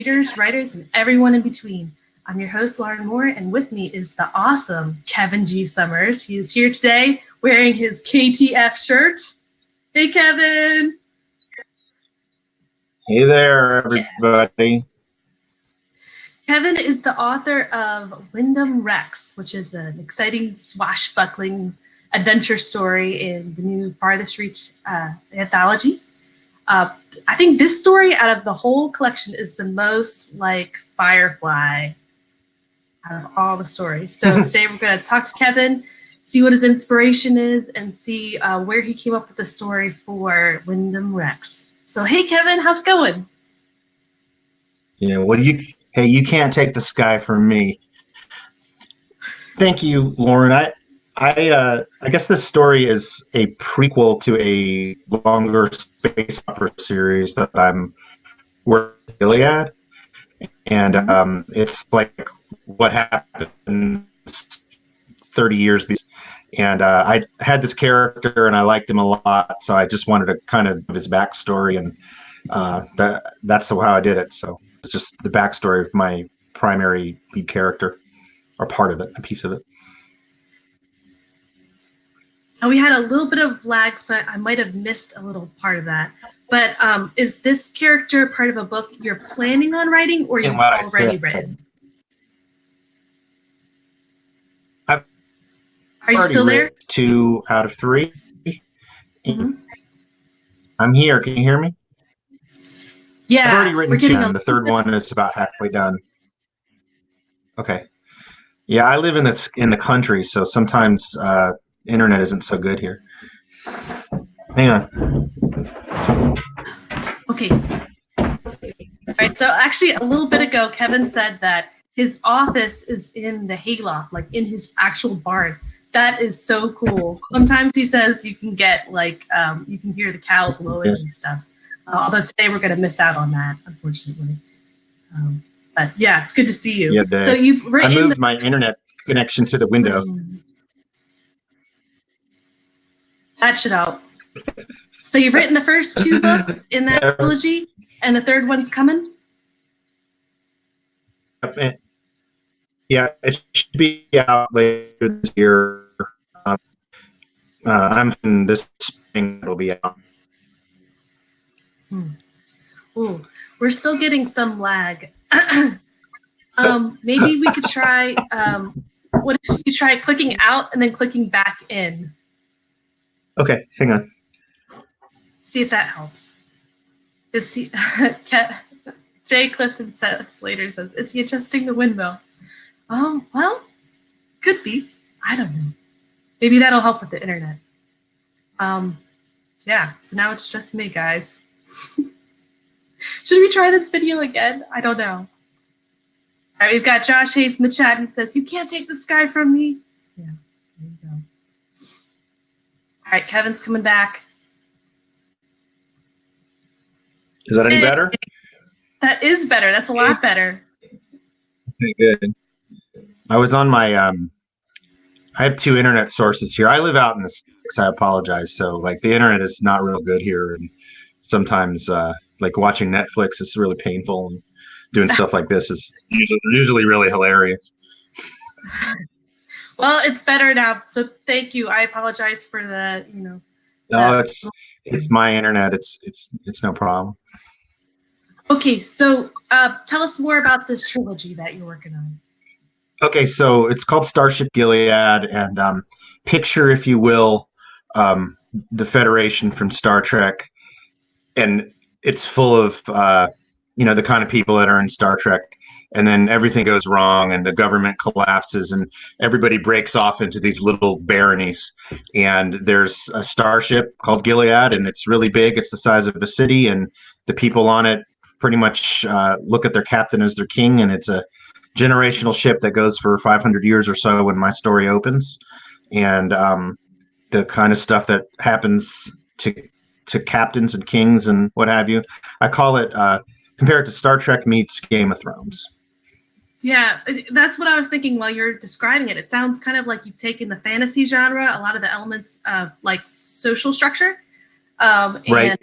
readers, writers, and everyone in between. I'm your host, Lauren Moore, and with me is the awesome Kevin G. Summers. He is here today wearing his KTF shirt. Hey, Kevin. Hey there, everybody. Kevin is the author of Windham Rex, which is an exciting swashbuckling adventure story in the new Farthest Reach anthology. I think this story out of the whole collection is the most like Firefly out of all the stories. So today we're going to talk to Kevin, see what his inspiration is, and see where he came up with the story for Windham Rex. So hey, Kevin, how's it going? Yeah, well, you can't take the sky from me. Thank you, Lauren. I guess this story is a prequel to a longer space opera series that I'm working with Gilead, and it's like what happened 30 years before. And I had this character, and I liked him a lot, so I just wanted to kind of give his backstory, and that's how I did it. So it's just the backstory of my primary lead character, or part of it, a piece of it. And we had a little bit of lag, so I might have missed a little part of that. But is this character part of a book you're planning on writing, or you've already written? Are you still there? 2 out of 3. I'm here. Can you hear me? Yeah. I've already written 10. The third one is about halfway done. Okay. Yeah, I live in the country, so sometimes internet isn't so good here. Hang on. Okay. All right. So actually, a little bit ago, Kevin said that his office is in the hayloft, like in his actual barn. That is so cool. Sometimes he says you can get like you can hear the cows lowing and stuff. Although today we're going to miss out on that, unfortunately. But yeah, it's good to see you. Yeah, so you've written. I moved my internet connection to the window. That should help. So you've written the first 2 books in that trilogy, and the third one's coming? Yeah, it should be out later this year. I'm in this spring. It'll be out. Ooh, we're still getting some lag. Maybe we could try. What if you try clicking out and then clicking back in? Okay, hang on. See if that helps. Is he? Jay Clifton Slater says, "Is he adjusting the windmill?" Well, could be. I don't know. Maybe that'll help with the internet. Yeah. So now it's just me, guys. Should we try this video again? I don't know. All right, we've got Josh Hayes in the chat. He says, "You can't take the sky from me." Yeah, there you go. All right, Kevin's coming back. Is that any better? That is better. That's a lot better. Okay, good. I was on my I have 2 internet sources here. I live out in the sticks. I apologize. So like the internet is not real good here, and sometimes like watching Netflix is really painful, and doing stuff like this is usually really hilarious. Well, it's better now, so thank you. I apologize for the, No, it's my internet. It's no problem. Okay, so tell us more about this trilogy that you're working on. Okay, so it's called Starship Gilead, and picture, if you will, the Federation from Star Trek, and it's full of the kind of people that are in Star Trek, and then everything goes wrong, and the government collapses, and everybody breaks off into these little baronies, and there's a starship called Gilead, and it's really big. It's the size of a city, and the people on it pretty much look at their captain as their king, and it's a generational ship that goes for 500 years or so when my story opens, and the kind of stuff that happens to captains and kings and what have you. I call it compare it to Star Trek meets Game of Thrones. Yeah, that's what I was thinking while you're describing it. It sounds kind of like you've taken the fantasy genre, a lot of the elements of like social structure, And Right.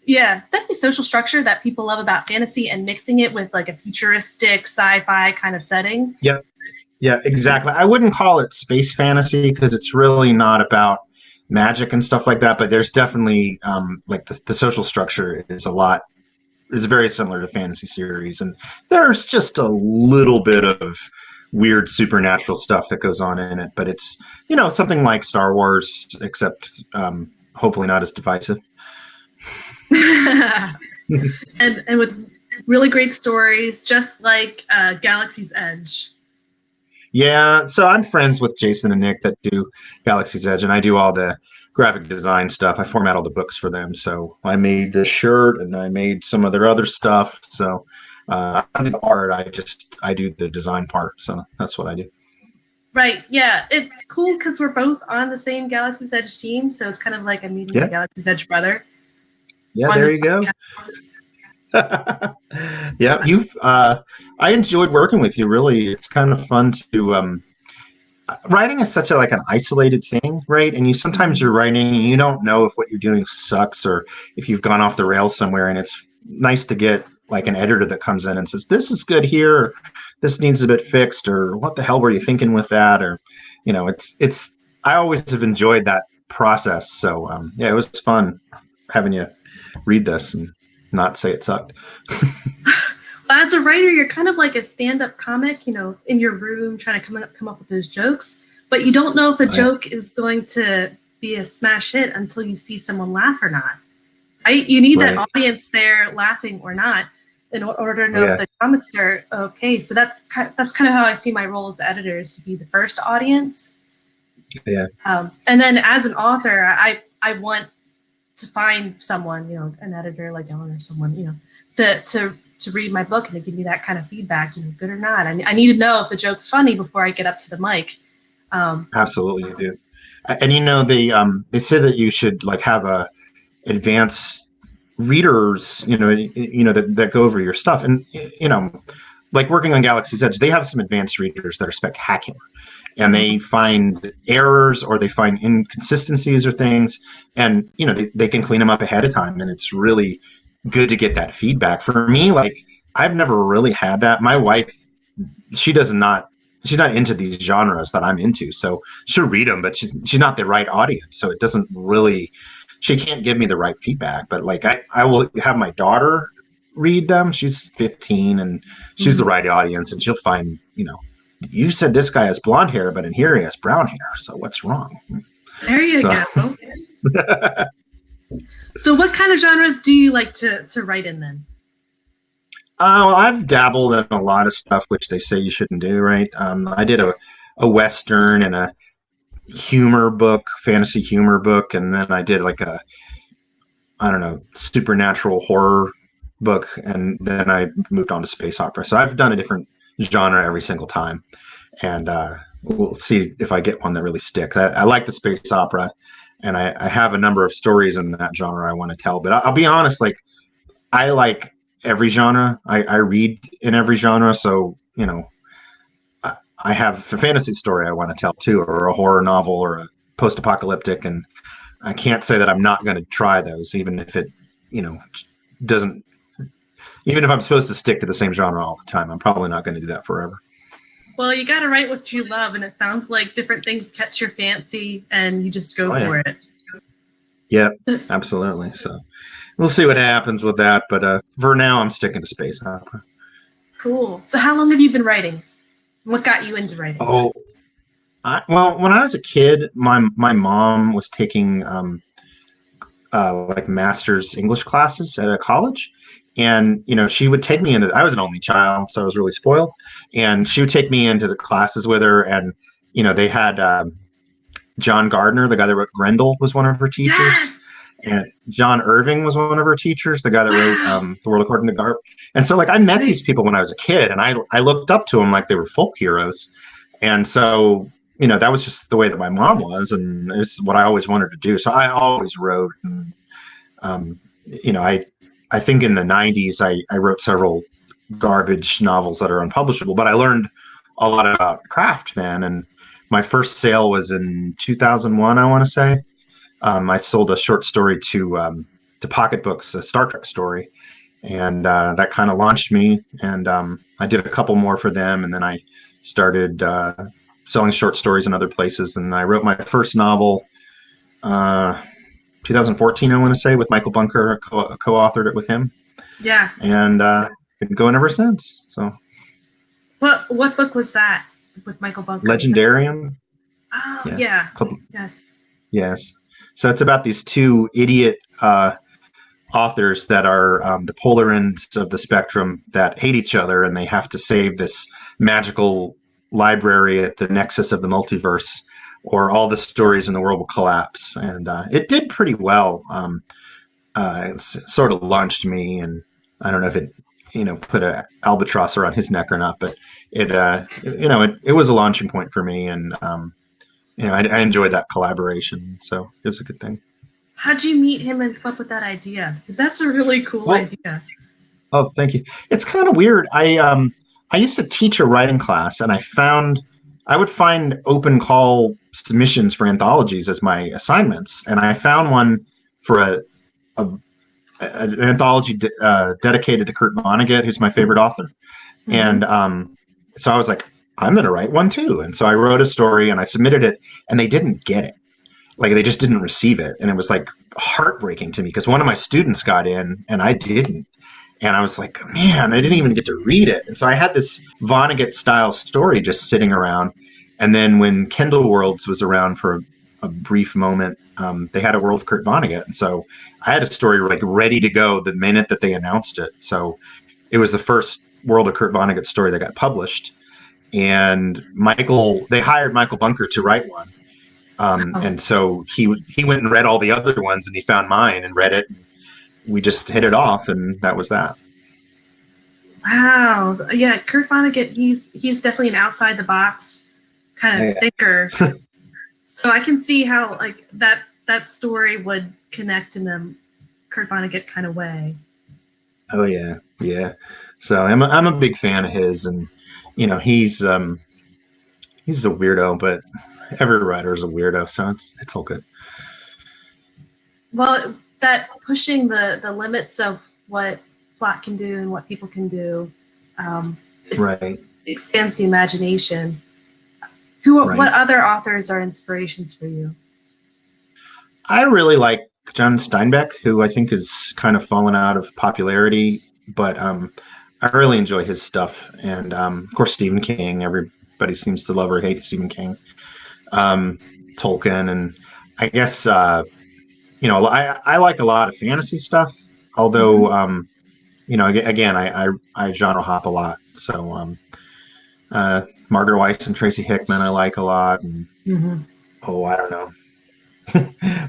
yeah, definitely social structure that people love about fantasy and mixing it with like a futuristic sci-fi kind of setting. Yep. Yeah, exactly. I wouldn't call it space fantasy because it's really not about magic and stuff like that. But there's definitely like the social structure is very similar to fantasy series, and there's just a little bit of weird supernatural stuff that goes on in it. But it's something like Star Wars, except hopefully not as divisive. and with really great stories, just like Galaxy's Edge. Yeah, so I'm friends with Jason and Nick that do Galaxy's Edge, and I do all the graphic design stuff. I format all the books for them. So I made the shirt and I made some of their other stuff. So I do the art. I do the design part. So that's what I do. Right. Yeah. It's cool because we're both on the same Galaxy's Edge team. So it's kind of like I'm meeting my Yeah. Galaxy's Edge brother. Yeah, there you go. Yeah, I enjoyed working with you. Really, it's kind of fun to writing is such a like an isolated thing, right? And sometimes you're writing and you don't know if what you're doing sucks or if you've gone off the rails somewhere. And it's nice to get like an editor that comes in and says, "This is good here, or this needs a bit fixed," or "What the hell were you thinking with that?" Or it's. I always have enjoyed that process. So yeah, it was fun having you read this and not say it sucked. As a writer, you're kind of like a stand-up comic, in your room trying to come up with those jokes, but you don't know if a joke is going to be a smash hit until you see someone laugh or not. You need that audience there laughing or not in order to know if the comics are okay. So that's kind of how I see my role as editor, is to be the first audience. Yeah. And then as an author, I want to find someone, an editor like Ellen or someone, to read my book and to give me that kind of feedback, good or not. I need to know if the joke's funny before I get up to the mic. Absolutely, you do. And they say that you should like have a advanced readers, that go over your stuff. And like working on Galaxy's Edge, they have some advanced readers that are spectacular, and they find errors or they find inconsistencies or things, and they can clean them up ahead of time, and it's really good to get that feedback. For me, like I've never really had that. My wife, she's not into these genres that I'm into, so she'll read them, but she's not the right audience, so it doesn't really. She can't give me the right feedback. But like I will have my daughter read them. She's 15 and she's the right audience, and she'll find you said this guy has blonde hair, but in here he has brown hair. So what's wrong? There you go. So what kind of genres do you like to write in then? Well, I've dabbled in a lot of stuff which they say you shouldn't do, right? I did a Western and a humor book, fantasy humor book, and then I did like supernatural horror book, and then I moved on to space opera. So I've done a different genre every single time, and we'll see if I get one that really sticks. I like the space opera, and I have a number of stories in that genre I want to tell. But I'll be honest, like I like every genre. I read in every genre, so I have a fantasy story I want to tell too, or a horror novel, or a post-apocalyptic, and I can't say that I'm not going to try those, even if it, doesn't. Even if I'm supposed to stick to the same genre all the time, I'm probably not going to do that forever. Well, you got to write what you love, and it sounds like different things catch your fancy, and you just go for it. Yeah, absolutely. So we'll see what happens with that, but for now, I'm sticking to space opera. Cool. So how long have you been writing? What got you into writing? Oh, well, when I was a kid, my mom was taking like master's English classes at a college. And, she would take me into, I was an only child, so I was really spoiled. And she would take me into the classes with her. And, they had John Gardner, the guy that wrote Grendel, was one of her teachers. Yes! And John Irving was one of her teachers, the guy that wrote The World According to Garp. And so, like, I met these people when I was a kid, and I looked up to them like they were folk heroes. And so, that was just the way that my mom was, and it's what I always wanted to do. So I always wrote. And, I think in the 90s, I wrote several garbage novels that are unpublishable, but I learned a lot about craft then. And my first sale was in 2001, I want to say. I sold a short story to Pocket Books, a Star Trek story, and that kind of launched me. And I did a couple more for them, and then I started selling short stories in other places. And I wrote my first novel, 2014, I want to say, with Michael Bunker. Co-authored it with him, Yeah. and been going ever since. So, What book was that with Michael Bunker? Legendarium. Oh yeah. Yes. Yes. So it's about these two idiot authors that are the polar ends of the spectrum that hate each other, and they have to save this magical library at the nexus of the multiverse, or all the stories in the world will collapse. And it did pretty well. It sort of launched me, and I don't know if it, put a albatross around his neck or not, but it was a launching point for me, and I enjoyed that collaboration, so it was a good thing. How'd you meet him and come up with that idea? Because that's a really cool idea. Oh, thank you. It's kind of weird. I used to teach a writing class, and I would find open call submissions for anthologies as my assignments, and I found one for an anthology dedicated to Kurt Vonnegut, who's my favorite author. Mm-hmm. And so I was like, I'm going to write one too. And so I wrote a story and I submitted it, and they didn't get it. Like, they just didn't receive it. And it was like heartbreaking to me, because one of my students got in and I didn't. And I was like, man, I didn't even get to read it. And so I had this Vonnegut style story just sitting around. And then when Kindle Worlds was around for a brief moment, they had a World of Kurt Vonnegut. And so I had a story like ready to go the minute that they announced it. So it was the first World of Kurt Vonnegut story that got published. And they hired Michael Bunker to write one. And so he went and read all the other ones, and he found mine and read it. And we just hit it off, and that was that. Wow. Yeah, Kurt Vonnegut, he's definitely an outside the box kind of thinker. So I can see how like that story would connect in a Kurt Vonnegut kind of way. Oh yeah. Yeah. So I'm a big fan of his, and he's a weirdo, but every writer is a weirdo, so it's all good. Well, that pushing the limits of what plot can do and what people can do, right, expands the imagination. What other authors are inspirations for you? I really like John Steinbeck, who I think has kind of fallen out of popularity, but I really enjoy his stuff. And of course, Stephen King. Everybody seems to love or hate Stephen King. Tolkien, and I guess I like a lot of fantasy stuff. Although again, I genre hop a lot. So Margaret Weiss and Tracy Hickman I like a lot, and I don't know,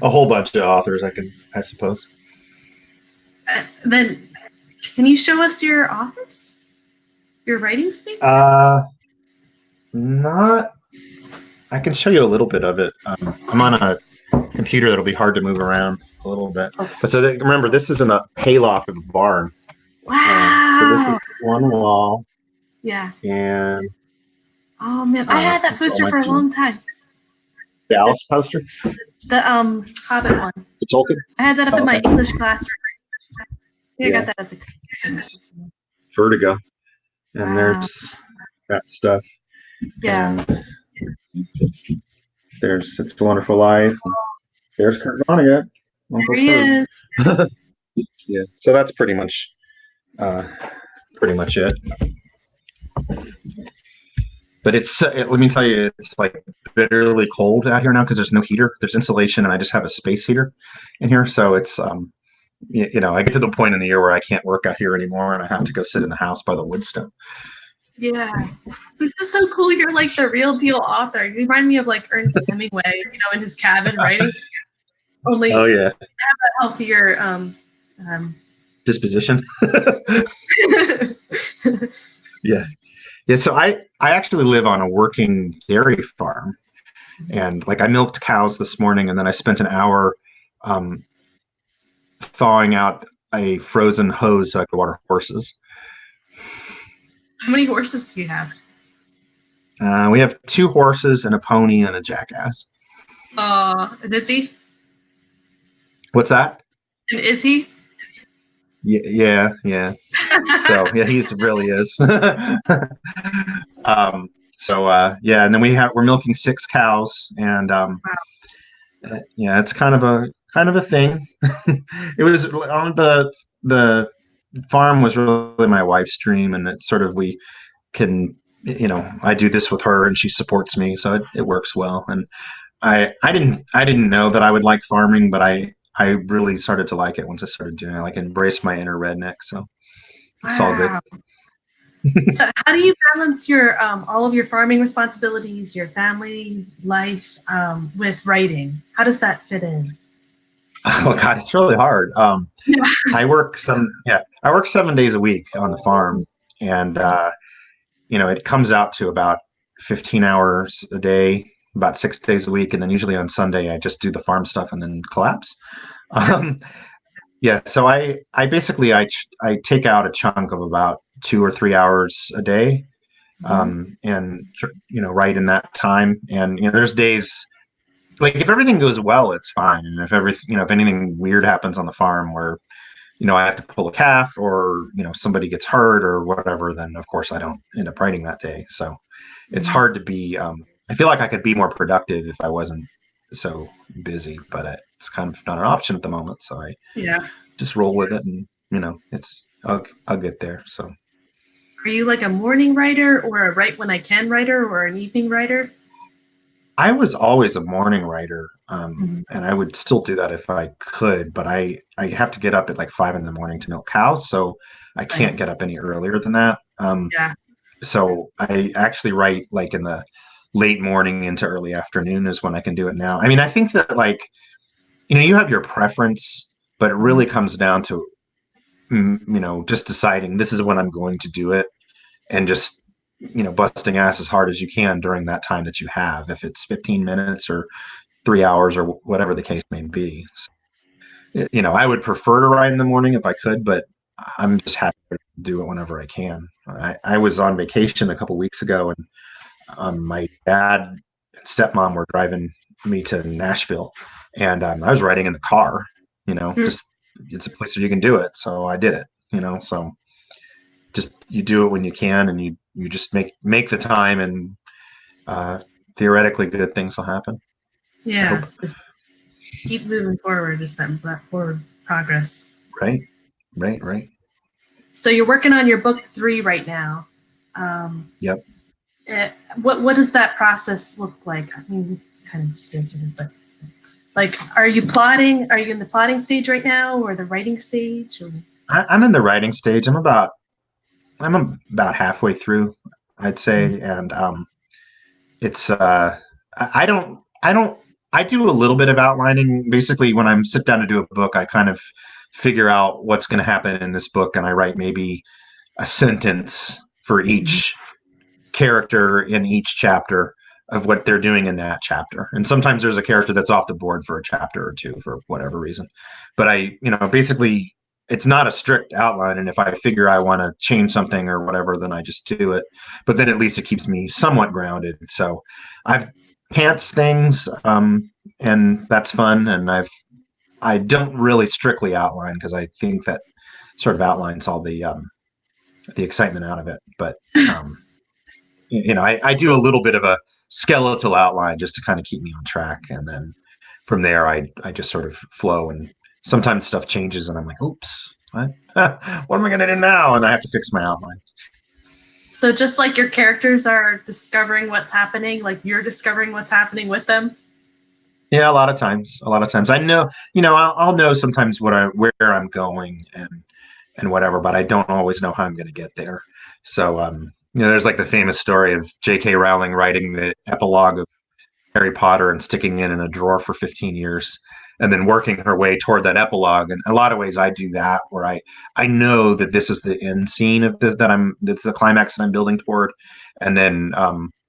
a whole bunch of authors I suppose. Then can you show us your office, your writing space? Not. I can show you a little bit of it. I'm on a computer that'll be hard to move around a little bit. Okay. But so remember, this is in a hayloft of a barn. Wow. So this is one wall. Yeah. And oh man, I had that poster for a long time. The Alice poster? The Hobbit one. The Tolkien? I had that up in my English classroom. I got that as a Vertigo. And there's that stuff. Yeah. And there's It's a Wonderful Life. There's Kurt Vonnegut. There he is. Yeah. So that's pretty much it. But let me tell you, it's like bitterly cold out here now because there's no heater. There's insulation, and I just have a space heater in here. So it's, I get to the point in the year where I can't work out here anymore, and I have to go sit in the house by the wood stove. Yeah. This is so cool. You're like the real deal author. You remind me of like Ernest Hemingway, in his cabin writing. Only have a healthier disposition. Yeah. Yeah, so I actually live on a working dairy farm, and like I milked cows this morning, and then I spent an hour thawing out a frozen hose so I could water horses. How many horses do you have? We have 2 horses and a pony and a jackass. And is he? What's that? And is he? Yeah, yeah. So yeah, he really is. um, yeah, and then we're milking 6 cows, and yeah, it's kind of a thing. It was on the farm was really my wife's dream, and it's sort of we can I do this with her and she supports me, so it works well. And I didn't know that I would like farming, but I really started to like it once I started doing it. Like embrace my inner redneck, so it's all good. Wow. So how do you balance your all of your farming responsibilities, your family life, with writing? How does that fit in? Oh God, it's really hard. Yeah. I work 7 days a week on the farm, and it comes out to about 15 hours a day, about 6 days a week, and then usually on Sunday I just do the farm stuff and then collapse. Yeah. Um, yeah, so I basically I take out a chunk of about 2 or 3 hours a day, Mhm. and write in that time. And there's days like if everything goes well, it's fine, and if anything weird happens on the farm where I have to pull a calf or somebody gets hurt or whatever, then of course I don't end up writing that day. So it's Mhm. hard to be. I feel like I could be more productive if I wasn't so busy, but it's kind of not an option at the moment. So I Yeah. just roll with it, and I'll get there. So Are you like a morning writer or a write when I can writer or an evening writer? I was always a morning writer, Mhm. and I would still do that if I could, but I have to get up at like 5 in the morning to milk cows, so I Right. can't get up any earlier than that. Yeah. So I actually write like in the late morning into early afternoon is when I can do it now. I mean, I think that like you have your preference, but it Mhm. really comes down to just deciding this is when I'm going to do it, and just busting ass as hard as you can during that time that you have, if it's 15 minutes or 3 hours or whatever the case may be. I would prefer to ride in the morning if I could, but I'm just happy to do it whenever I can. I was on vacation a couple weeks ago, and my dad and stepmom were driving me to Nashville, and I was riding in the car. Mhm. Just it's a place where you can do it, so I did it. So just you do it when you can, and you just make the time, and uh, theoretically good things will happen. I Yeah. hope. Just keep moving forward, just that forward progress. Right, right, right. So you're working on your book 3 right now. Um, Yep. what does that process look like? I mean, you kind of just answered it, but like, are you plotting? Are you in the plotting stage right now, or the writing stage? Or I'm in the writing stage. I'm about halfway through, I'd say, and it's I don't I do a little bit of outlining. Basically, when I'm sit down to do a book, I kind of figure out what's going to happen in this book, and I write maybe a sentence for Mhm. each character in each chapter of what they're doing in that chapter. And sometimes there's a character that's off the board for a chapter or two for whatever reason. But basically it's not a strict outline. And if I figure I want to change something or whatever, then I just do it. But then at least it keeps me somewhat grounded. So I've pants things, and that's fun. And I don't really strictly outline because I think that sort of outlines all the excitement out of it. But um, I do a little bit of a skeletal outline just to kind of keep me on track, and then from there, I just sort of flow, and sometimes stuff changes, and I'm like, oops, what? What am I going to do now? And I have to fix my outline. So just like your characters are discovering what's happening, like you're discovering what's happening with them. Yeah, a lot of times I know, I'll know sometimes where I'm going and whatever, but I don't always know how I'm going to get there. So, there's like the famous story of J.K. Rowling writing the epilogue of Harry Potter and sticking it in a drawer for 15 years and then working her way toward that epilogue. And a lot of ways I do that where I know that this is the end scene of that's the climax that I'm building toward. And then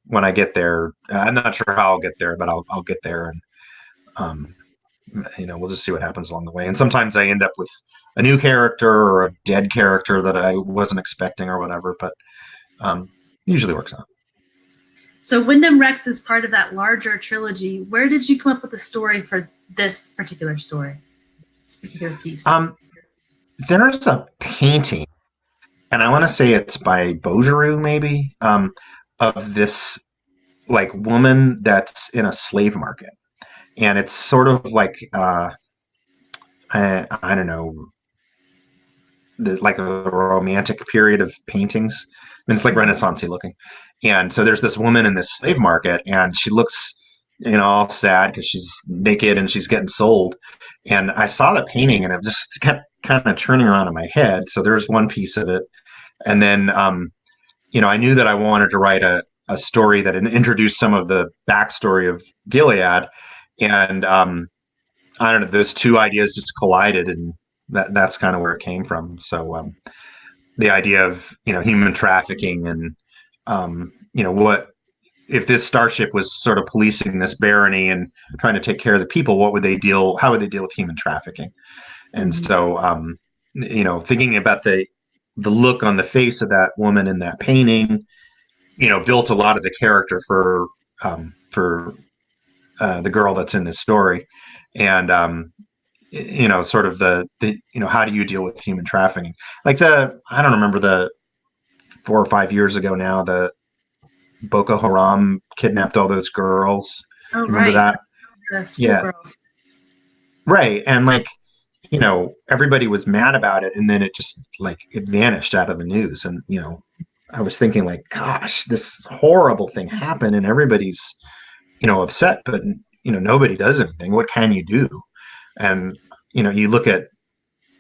when I get there, I'm not sure how I'll get there, but I'll get there, and um, we'll just see what happens along the way. And sometimes I end up with a new character or a dead character that I wasn't expecting or whatever, but um, usually works out. So Windham Rex is part of that larger trilogy. Where did you come up with the story for this particular story? this particular piece? Um, there's a painting, and I want to say it's by Bogeroux, maybe, of this like woman that's in a slave market, and it's sort of like I don't know, like a romantic period of paintings. I mean, it's like Renaissance-y looking. And so there's this woman in this slave market, and she looks, all sad because she's naked and she's getting sold. And I saw the painting, and it just kept kind of turning around in my head. So there's one piece of it, and then I knew that I wanted to write a story that introduced some of the backstory of Gilead, and I don't know, those two ideas just collided, and that's kind of where it came from. So the idea of human trafficking, and what if this starship was sort of policing this barony and trying to take care of the people, how would they deal with human trafficking? And Mhm. so thinking about the look on the face of that woman in that painting, built a lot of the character for the girl that's in this story. And sort of the how do you deal with human trafficking? Like I don't remember, the 4 or 5 years ago now, the Boko Haram kidnapped all those girls. Oh, You remember right. that? The Yeah, schoolgirls. right. And like, everybody was mad about it, and then it just like it vanished out of the news. And I was thinking like, gosh, this horrible thing happened, and everybody's upset, but nobody does anything. What can you do? And you look at,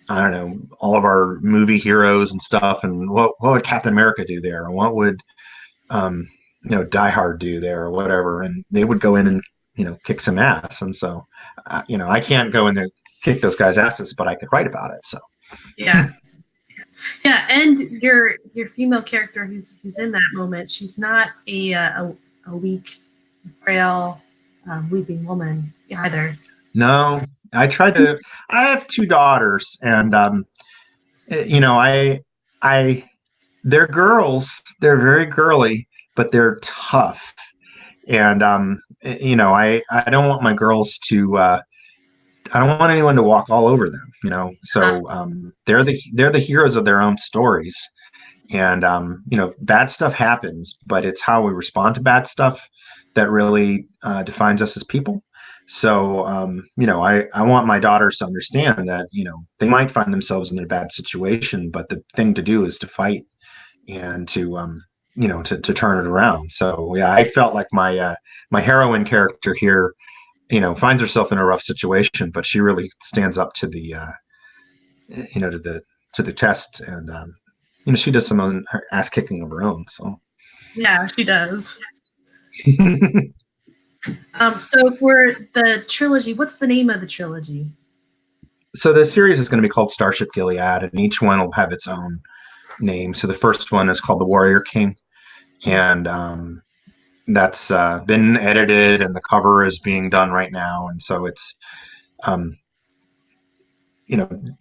I don't know, all of our movie heroes and stuff, and what would Captain America do there? And what would um, Die Hard do there, or whatever? And they would go in and kick some ass. And so, I can't go in there kick those guys' asses, but I could write about it. So Yeah. Yeah, and your female character who's in that moment, she's not a weak, frail, weeping woman either. no, I tried to. I have two daughters, and I they're girls. They're very girly, but they're tough. And I don't want my girls to. I don't want anyone to walk all over them. Uh, So they're the heroes of their own stories. And bad stuff happens, but it's how we respond to bad stuff that really defines us as people. So I want my daughters to understand that they might find themselves in a bad situation, but the thing to do is to fight, and to turn it around. So yeah, I felt like my heroine character here finds herself in a rough situation, but she really stands up to the to the test. And she does some own her ass kicking of her own. So yeah, she does. So for the trilogy, what's the name of the trilogy? so the series is going to be called Starship Gilead, and each one will have its own name. So the first one is called The Warrior King, and that's been edited, and the cover is being done right now. And so it's um,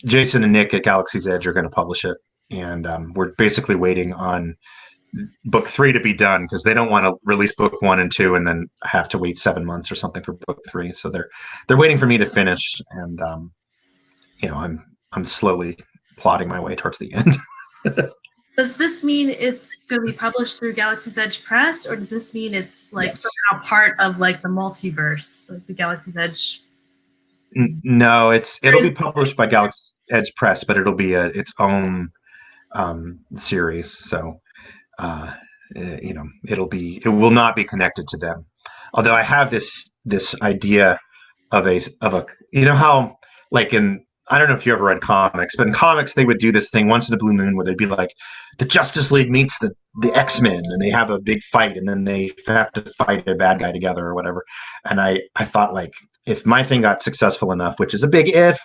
Jason and Nick at Galaxy's Edge are going to publish it, and we're basically waiting on book 3 to be done, because they don't want to release book 1 and 2 and then have to wait 7 months or something for book 3. So they're waiting for me to finish, and I'm slowly plotting my way towards the end. Does this mean it's going to be published through Galaxy's Edge Press, or does this mean it's like Yes. somehow part of like the multiverse, like the Galaxy's Edge? No, it'll be published by Galaxy Edge Press, but it'll be its own series. So it will not be connected to them. Although I have this idea of a how, like, in, I don't know if you ever read comics, but in comics they would do this thing once in a blue moon where they'd be like, the Justice League meets the X-Men, and they have a big fight, and then they have to fight a bad guy together or whatever. And I thought, like, if my thing got successful enough, which is a big if,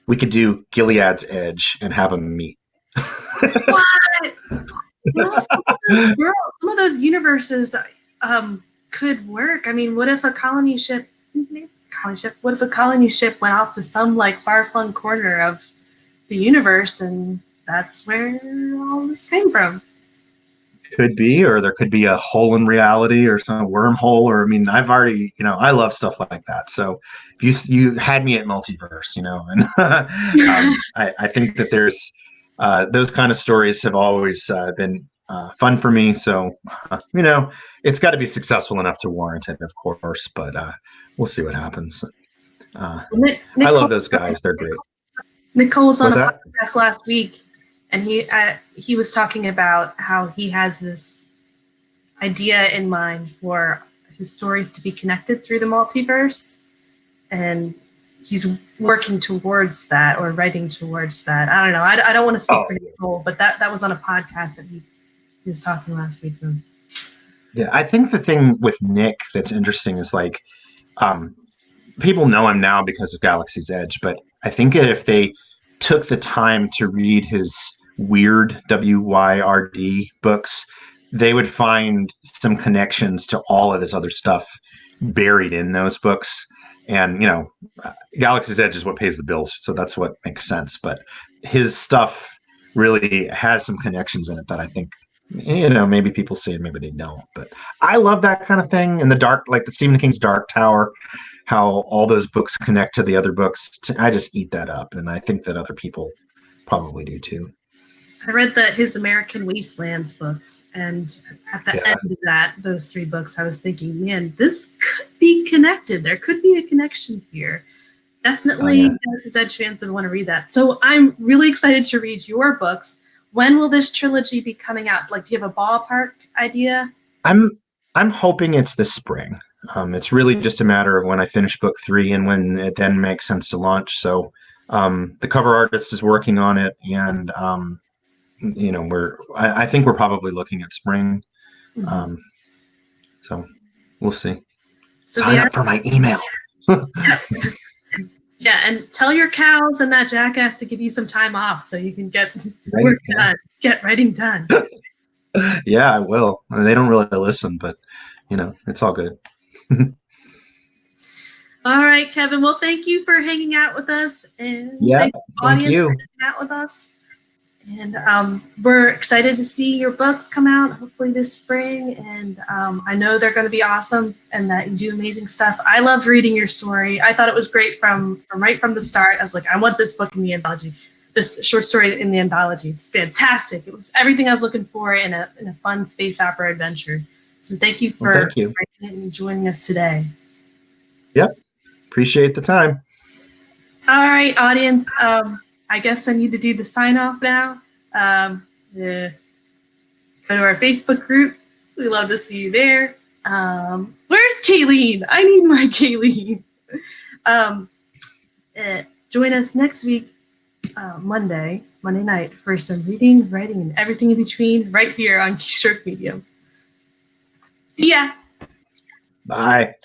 we could do Gilead's Edge and have them meet. What? Well, some of those universes could work. I mean, what if a colony ship? What if a colony ship went off to some like far-flung corner of the universe, and that's where all this came from? could be, or there could be a hole in reality or some wormhole, or I mean, I've already, I love stuff like that. So if you had me at multiverse, and I think that there's those kind of stories have always been fun for me. So it's got to be successful enough to warrant it, of course, but we'll see what happens. I love those guys; they're great. Nicole was on What's a that? podcast last week, and he was talking about how he has this idea in mind for his stories to be connected through the multiverse, and he's working towards that or writing towards that. I don't know. I don't want to speak for Nicole, but that was on a podcast that he was talking last week. Yeah, I think the thing with Nick that's interesting is like, people know him now because of Galaxy's Edge, but I think that if they took the time to read his weird WYRD books, they would find some connections to all of his other stuff buried in those books. And Galaxy's Edge is what pays the bills, so that's what makes sense. But his stuff really has some connections in it that I think maybe people see and maybe they don't. But I love that kind of thing. And the dark, like the Stephen King's Dark Tower, how all those books connect to the other books. I just eat that up, and I think that other people probably do too. I read his American Wastelands books, and at the end of those 3 books, I was thinking, man, this could be connected. There could be a connection here. Definitely, Galaxy's Edge fans would want to read that. So I'm really excited to read your books. When will this trilogy be coming out? Like, do you have a ballpark idea? I'm hoping it's this spring. It's really just a matter of when I finish book 3 and when it then makes sense to launch. So the cover artist is working on it, and I think we're probably looking at spring. So we'll see. So sign up for my email. Yeah, and tell your cows and that jackass to give you some time off so you can get work done, get writing done. Yeah, I will. They don't really listen, but it's all good. All right, Kevin. Well, thank you for hanging out with us, and thank you for hanging out with us. And we're excited to see your books come out, hopefully this spring. And I know they're going to be awesome, and that you do amazing stuff. I love reading your story. I thought it was great from right from the start. I was like, I want this book in the anthology, this short story in the anthology. It's fantastic. It was everything I was looking for in a fun space opera adventure. So thank you for writing it and joining us today. Yep. Appreciate the time. All right, audience. I guess I need to do the sign off now. Go to our Facebook group. We love to see you there. Where's Kayleen? I need my Kayleen. Join us next week, Monday night, for some reading, writing, and everything in between right here on Keystroke Medium. See ya. Bye.